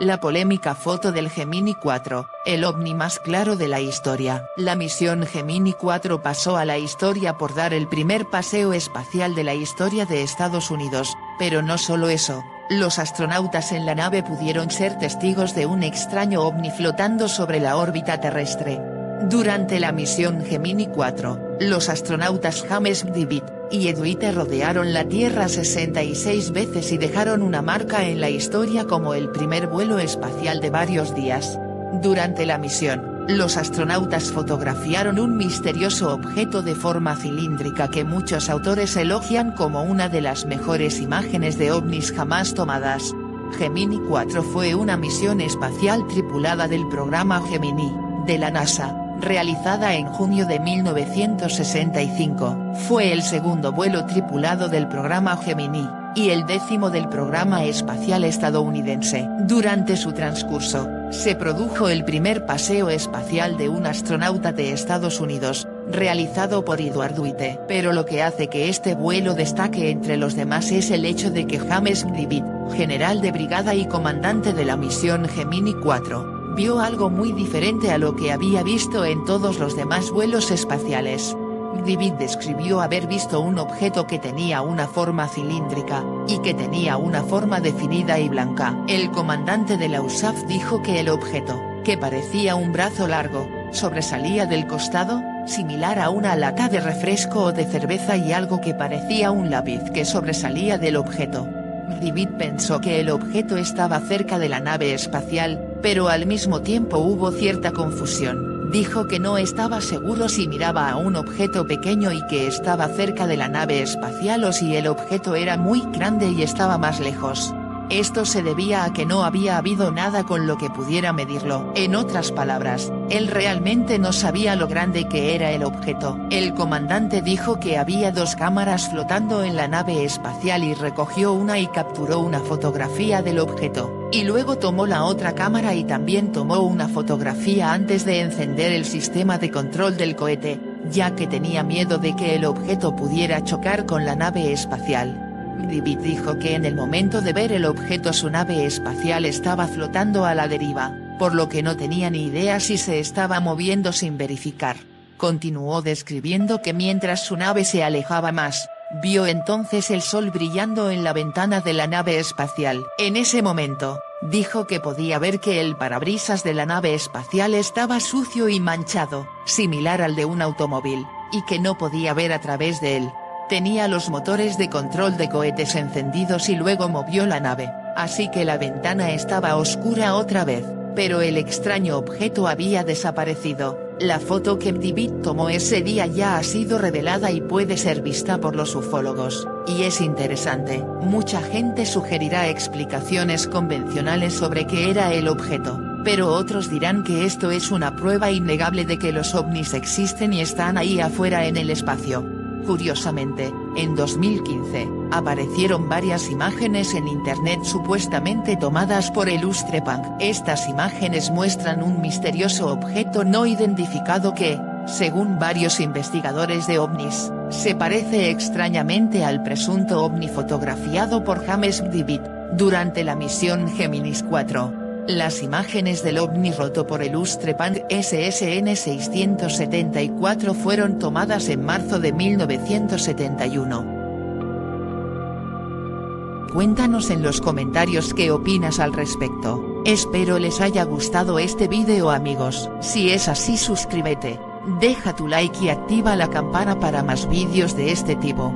La polémica foto del Gemini 4, el ovni más claro de la historia. La misión Gemini 4 pasó a la historia por dar el primer paseo espacial de la historia de Estados Unidos, pero no solo eso, los astronautas en la nave pudieron ser testigos de un extraño ovni flotando sobre la órbita terrestre. Durante la misión Gemini 4, los astronautas James McDivitt y Ed White rodearon la Tierra 66 veces y dejaron una marca en la historia como el primer vuelo espacial de varios días. Durante la misión, los astronautas fotografiaron un misterioso objeto de forma cilíndrica que muchos autores elogian como una de las mejores imágenes de ovnis jamás tomadas. Gemini 4 fue una misión espacial tripulada del programa Gemini, de la NASA, realizada en junio de 1965, fue el segundo vuelo tripulado del programa Gemini, y el 10º del programa espacial estadounidense. Durante su transcurso, se produjo el primer paseo espacial de un astronauta de Estados Unidos, realizado por Edward White. Pero lo que hace que este vuelo destaque entre los demás es el hecho de que James McDivitt, general de brigada y comandante de la misión Gemini 4, vio algo muy diferente a lo que había visto en todos los demás vuelos espaciales. McDivitt describió haber visto un objeto que tenía una forma cilíndrica, y que tenía una forma definida y blanca. El comandante de la USAF dijo que el objeto, que parecía un brazo largo, sobresalía del costado, similar a una lata de refresco o de cerveza, y algo que parecía un lápiz que sobresalía del objeto. McDivitt pensó que el objeto estaba cerca de la nave espacial, pero al mismo tiempo hubo cierta confusión. Dijo que no estaba seguro si miraba a un objeto pequeño y que estaba cerca de la nave espacial o si el objeto era muy grande y estaba más lejos. Esto se debía a que no había habido nada con lo que pudiera medirlo. En otras palabras, él realmente no sabía lo grande que era el objeto. El comandante dijo que había dos cámaras flotando en la nave espacial y recogió una y capturó una fotografía del objeto, y luego tomó la otra cámara y también tomó una fotografía antes de encender el sistema de control del cohete, ya que tenía miedo de que el objeto pudiera chocar con la nave espacial. McDivitt dijo que en el momento de ver el objeto su nave espacial estaba flotando a la deriva, por lo que no tenía ni idea si se estaba moviendo sin verificar. Continuó describiendo que mientras su nave se alejaba más, vio entonces el sol brillando en la ventana de la nave espacial. En ese momento, dijo que podía ver que el parabrisas de la nave espacial estaba sucio y manchado, similar al de un automóvil, y que no podía ver a través de él. Tenía los motores de control de cohetes encendidos y luego movió la nave, así que la ventana estaba oscura otra vez, pero el extraño objeto había desaparecido. La foto que McDivitt tomó ese día ya ha sido revelada y puede ser vista por los ufólogos, y es interesante. Mucha gente sugerirá explicaciones convencionales sobre qué era el objeto, pero otros dirán que esto es una prueba innegable de que los ovnis existen y están ahí afuera en el espacio. Curiosamente, en 2015, aparecieron varias imágenes en internet supuestamente tomadas por el Illustre Punk. Estas imágenes muestran un misterioso objeto no identificado que, según varios investigadores de ovnis, se parece extrañamente al presunto ovni fotografiado por James McDivitt, durante la misión Géminis 4. Las imágenes del ovni roto por el Illustre Punk SSN 674 fueron tomadas en marzo de 1971. Cuéntanos en los comentarios qué opinas al respecto. Espero les haya gustado este vídeo, amigos. Si es así, suscríbete, deja tu like y activa la campana para más vídeos de este tipo.